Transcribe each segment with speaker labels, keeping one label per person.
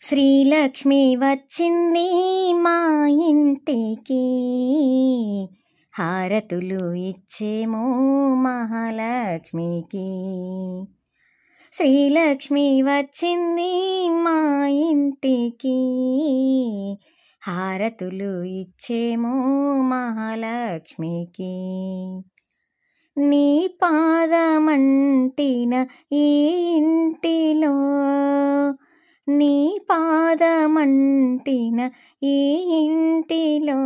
Speaker 1: శ్రీలక్ష్మి వచ్చింది మా ఇంటికి, హారతులు ఇచ్చేమో మహాలక్ష్మికి. శ్రీలక్ష్మి వచ్చింది మా ఇంటికి, హారతులు ఇచ్చేమో మహాలక్ష్మికి. నీ పాదమంటిన ఈ ఇంటిలో, నీ పాదమంటిన ఈ ఇంటిలో,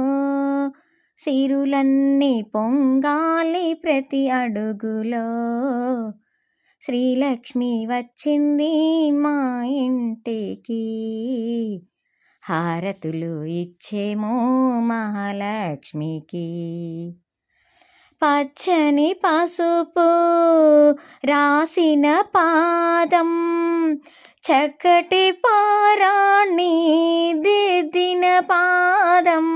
Speaker 1: సిరులన్నీ పొంగాలి ప్రతి అడుగులో. శ్రీలక్ష్మి వచ్చింది మా ఇంటికి, హారతులు ఇచ్చేమో మహాలక్ష్మికి. పచ్చని పసుపు రాసిన పాదం, చక్కటి పారాణి దిద్దిన పాదం,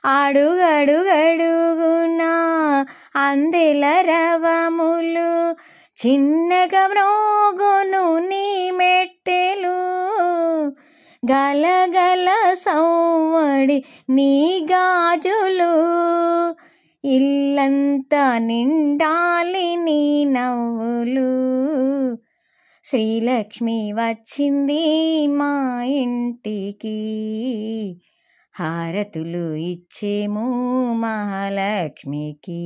Speaker 1: అడుగడుగడుగున అందెల రవములు, చిన్నగా మ్రోగును నీ మెట్టెలు, గలగల సవ్వడి నీ గాజులు, ఇల్లంతా నిండాలి నీ నవ్వులు. శ్రీలక్ష్మి వచ్చింది మా ఇంటికి, హారతులు ఇచ్చేమో మహాలక్ష్మికి.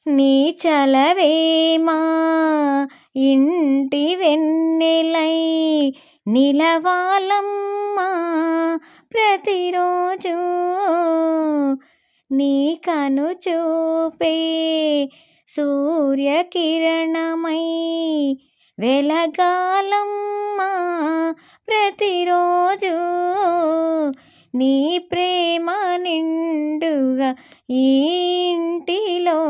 Speaker 1: నీ చలవే మా ఇంటి వెన్నెలై నిలవాలమ్మా ప్రతిరోజు, నీ కను చూపే సూర్యకిరణమై వెలగాలమ్మా ప్రతిరోజు, నీ ప్రేమ నిండుగా ఈ ఇంటిలో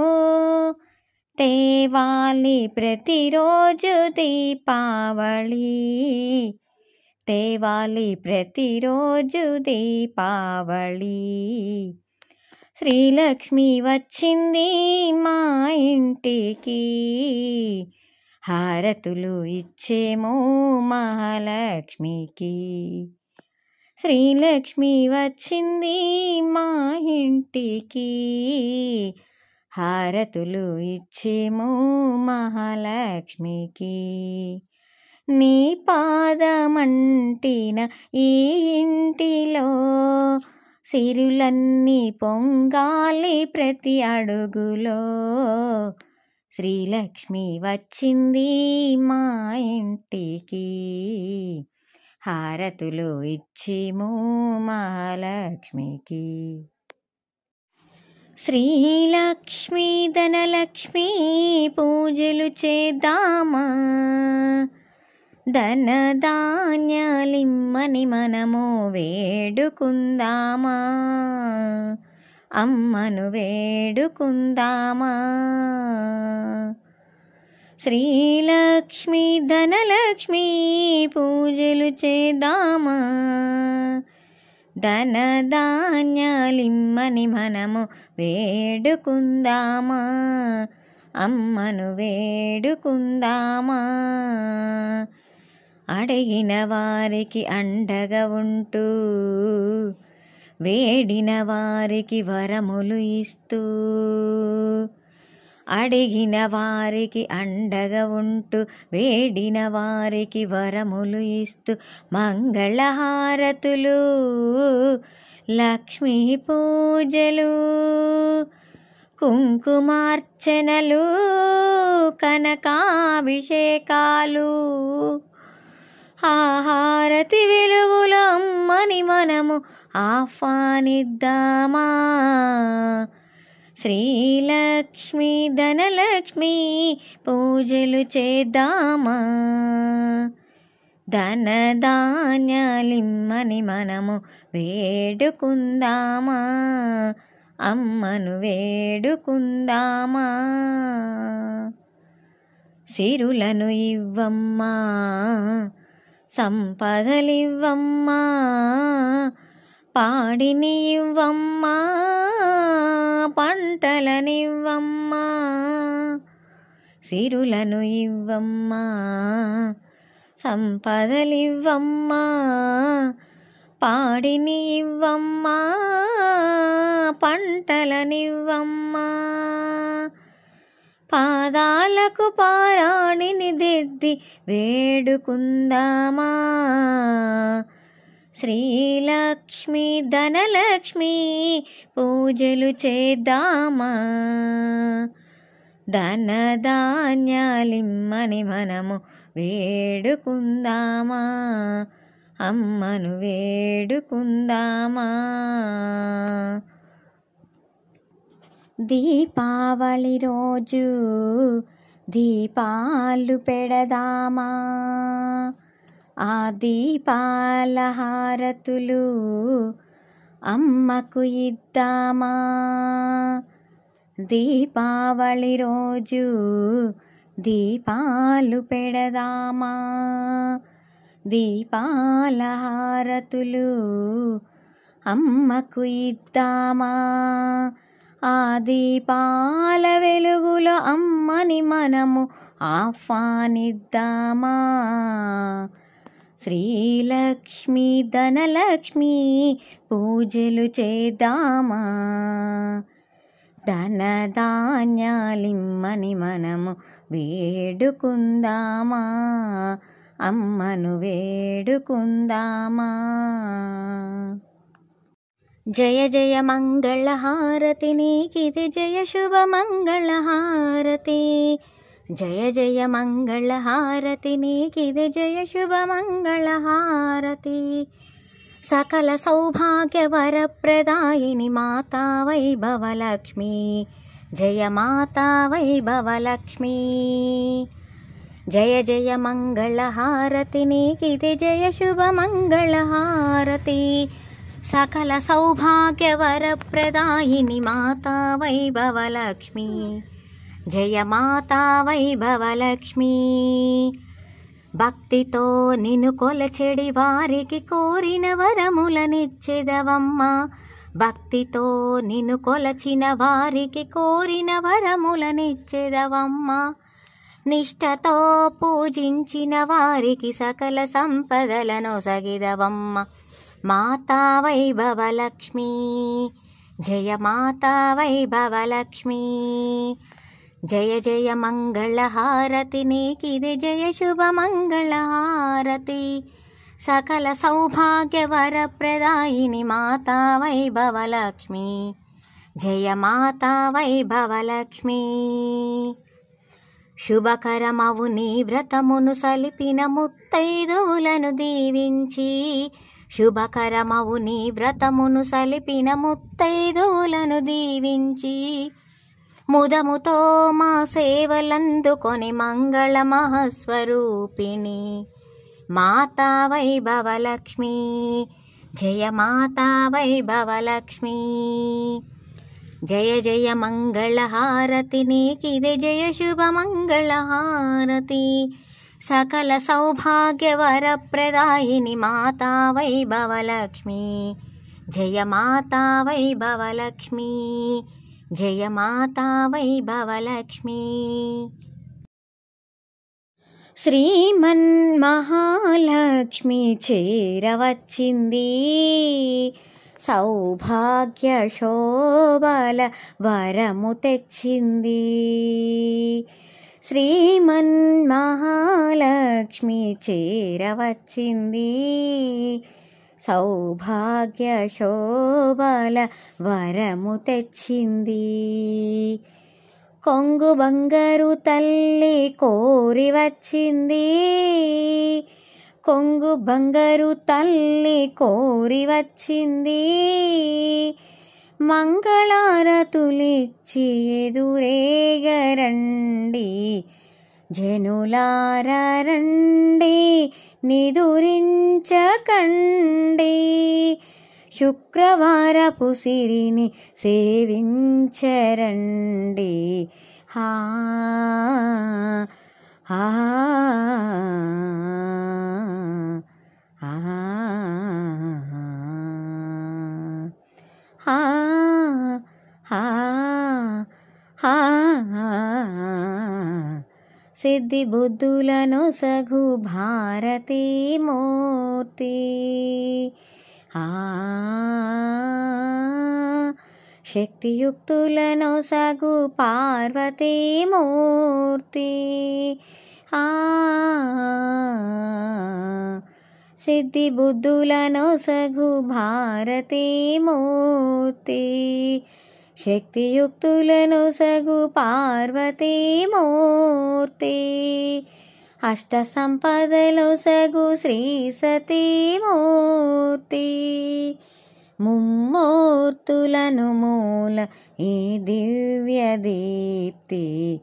Speaker 1: తేవాలి ప్రతిరోజు దీపావళి, తేవాలి ప్రతిరోజు దీపావళి. శ్రీలక్ష్మి వచ్చింది మా ఇంటికి, హారతులు ఇచ్చేమో మహాలక్ష్మికి. శ్రీలక్ష్మి వచ్చింది మా ఇంటికి, హారతులు ఇచ్చేమో మహాలక్ష్మికి. నీ పాదమంటిన ఈ ఇంటిలో, సిరులన్నీ పొంగాలి ప్రతి అడుగులో. శ్రీలక్ష్మి వచ్చింది మా ఇంటికి, హారతులు ఇచ్చేమో మహాలక్ష్మికి. శ్రీలక్ష్మి ధనలక్ష్మి పూజలు చేద్దామా, ధనధాన్యాలిమ్మని మనము వేడుకుందామా, అమ్మను వేడుకుందామా. శ్రీలక్ష్మి ధనలక్ష్మి పూజలు చేద్దామా, ధనధాన్యాలిమ్మని మనము వేడుకుందామా, అమ్మను వేడుకుందామా. అడిగిన వారికి అండగా ఉంటూ, వేడిన వారికి వరములు ఇస్తూ, అడిగిన వారికి అండగా ఉంటూ, వేడిన వారికి వరములు ఇస్తూ, మంగళహారతులు, లక్ష్మీ పూజలు, కుంకుమార్చనలు, కనకాభిషేకాలు, హారతి వెలుగుల అమ్మని మనము ఆహ్వానిద్దామా. శ్రీలక్ష్మి ధనలక్ష్మి పూజలు చేద్దామా, ధనధాన్యాలిమ్మని మనము వేడుకుందామా, అమ్మను వేడుకుందామా. సిరులను ఇవ్వమ్మా, సంపదలివ్వమ్మా, పాడిని ఇవ్వమ్మా, పంటలనివ్వమ్మా. సిరులను ఇవ్వమ్మా, సంపదలివ్వమ్మా పాడిని ఇవ్వమ్మా పంటలనివ్వమ్మా పాదాలకు పారాణిని దిద్ది వేడుకుందామా శ్రీలక్ష్మి ధనలక్ష్మి పూజలు చేద్దామా ధనధాన్యాలిమ్మని మనము వేడుకుందామా అమ్మను వేడుకుందామా దీపావళి రోజు దీపాలు పెడదామా ఆ దీపాల హారతులు అమ్మకు ఇద్దామా దీపావళి రోజు దీపాలు పెడదామా దీపాల హారతులు అమ్మకు ఇద్దామా ఆ దీపాల వెలుగులో అమ్మని మనము ఆహ్వానిద్దామా శ్రీలక్ష్మి ధనలక్ష్మి పూజలు చేద్దామా ధనధాన్యాలిమ్మని మనము వేడుకుందామా అమ్మను వేడుకుందామా జయ జయ మంగళహారతి నీకిది జయ శుభ మంగళహారతి జయ జయ మంగళహారతి నీకిది జయ శుభ మంగళహారతి సకల సౌభాగ్య వరప్రదాయిని మాతా వైభవలక్ష్మి జయ మాతా వైభవలక్ష్మి జయ జయ మంగళహారతి నీకిది జయ శుభ మంగళహారతి సకల సౌభాగ్య వరప్రదాయిని మాతా వైభవలక్ష్మి జయ మాతా వైభవలక్ష్మి భక్తితో నిన్ను కొలచెడి వారికి కోరిన వరములనిచ్చెదవమ్మా భక్తితో నిన్ను కొలచిన వారికి కోరిన వరములనిచ్చెదవమ్మా నిష్ఠతో పూజించిన వారికి సకల సంపదలను సగిదవమ్మ మాతా వైభవలక్ష్మి జయ మాతా వైభవలక్ష్మి జయ జయ మంగళహారతి నీకిది జయ శుభ మంగళహారతి సకల సౌభాగ్య వరప్రదాయిని మాతా వైభవలక్ష్మి జయ మాతా వైభవలక్ష్మి శుభకరమవు నీ వ్రతమును సలిపిన ముత్తైదువులను దీవించి శుభకరమవు నీ వ్రతమును సలిపిన ముత్తైదువులను దీవించి ముదముతో మా సేవలందుకొని మంగళ మహస్వరూపిణి మాతా వైభవలక్ష్మి జయ మాతా వైభవలక్ష్మి జయ జయ మంగళహారతి నీకిది జయ శుభ మంగళహారతి సకల సౌభాగ్య వరప్రదాయిని మాతా వైభవలక్ష్మి జయ మాతా వైభవలక్ష్మి జయ మాతా వైభవలక్ష్మి శ్రీమన్మహాలక్ష్మి చేరవచ్చింది సౌభాగ్య శోభల వరము తెచ్చింది శ్రీమన్మహాలక్ష్మి చేరవచ్చింది సౌభాగ్య శోభల వరము తెచ్చింది కొంగు బంగారు తల్లి కోరి వచ్చింది కొంగు బంగారు తల్లి కోరి వచ్చింది మంగళారతులిచ్చి ఎదురేగరండి జనులారా రండి నిదురించకండి శుక్రవారపు సిరిని సేవించరండి హా హా హా హా హా హా సిద్ధి బుద్ధులను సగు భారతీ మూర్తి. శక్తియుక్తులను సగు పార్వతీ మూర్తి. సిద్ధి బుద్ధులను సగు భారతీ మూర్తి. శక్తియుక్తులను సగు పార్వతీ మూర్తి. అష్ట సంపదలు సగు శ్రీ సతీ మూర్తి. ముమ్మూర్తులను మూల ఈ దివ్య దీప్తి.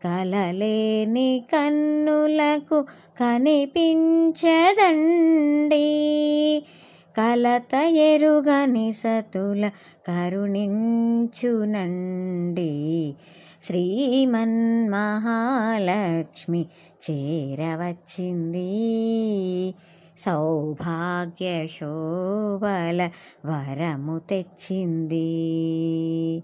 Speaker 1: కలలేని కన్నులకు కనిపించదండి. కలత ఎరుగని సతుల కరుణించునండి. శ్రీమన్మహాలక్ష్మి చేరవచ్చింది. సౌభాగ్య శోభల వరము తెచ్చింది.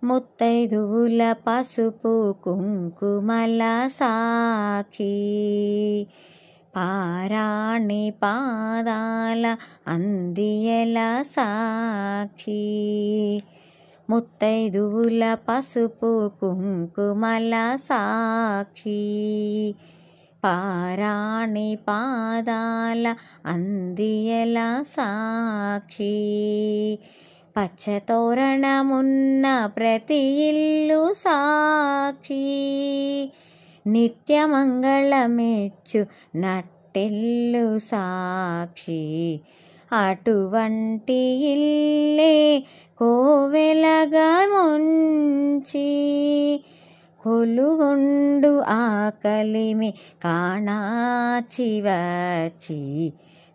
Speaker 1: ముత్తైదువుల పసుపు కుంకుమల సాక్షి. పారాణి పాదాల అందియల సాక్షి. ముత్తైదువుల పసుపు కుంకుమల సాక్షి. పారాణి పాదాల అందియల సాక్షి. పచ్చతోరణమున్న ప్రతి ఇల్లు సాక్షి. నిత్యమంగళమెచ్చు నట్టెల్లు సాక్షి. అటువంటి ఇల్లే కోవెలగా ముంచి. కొలుగొండు ఆకలిమి కాణాచి వచ్చి.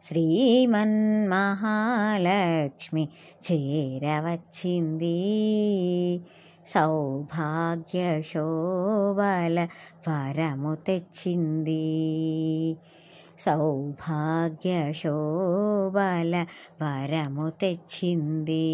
Speaker 1: శ్రీమన్మహాలక్ష్మి చేరవచ్చింది. సౌభాగ్య శోభల వరము తెచ్చింది. సౌభాగ్య శోభల వరము తెచ్చింది.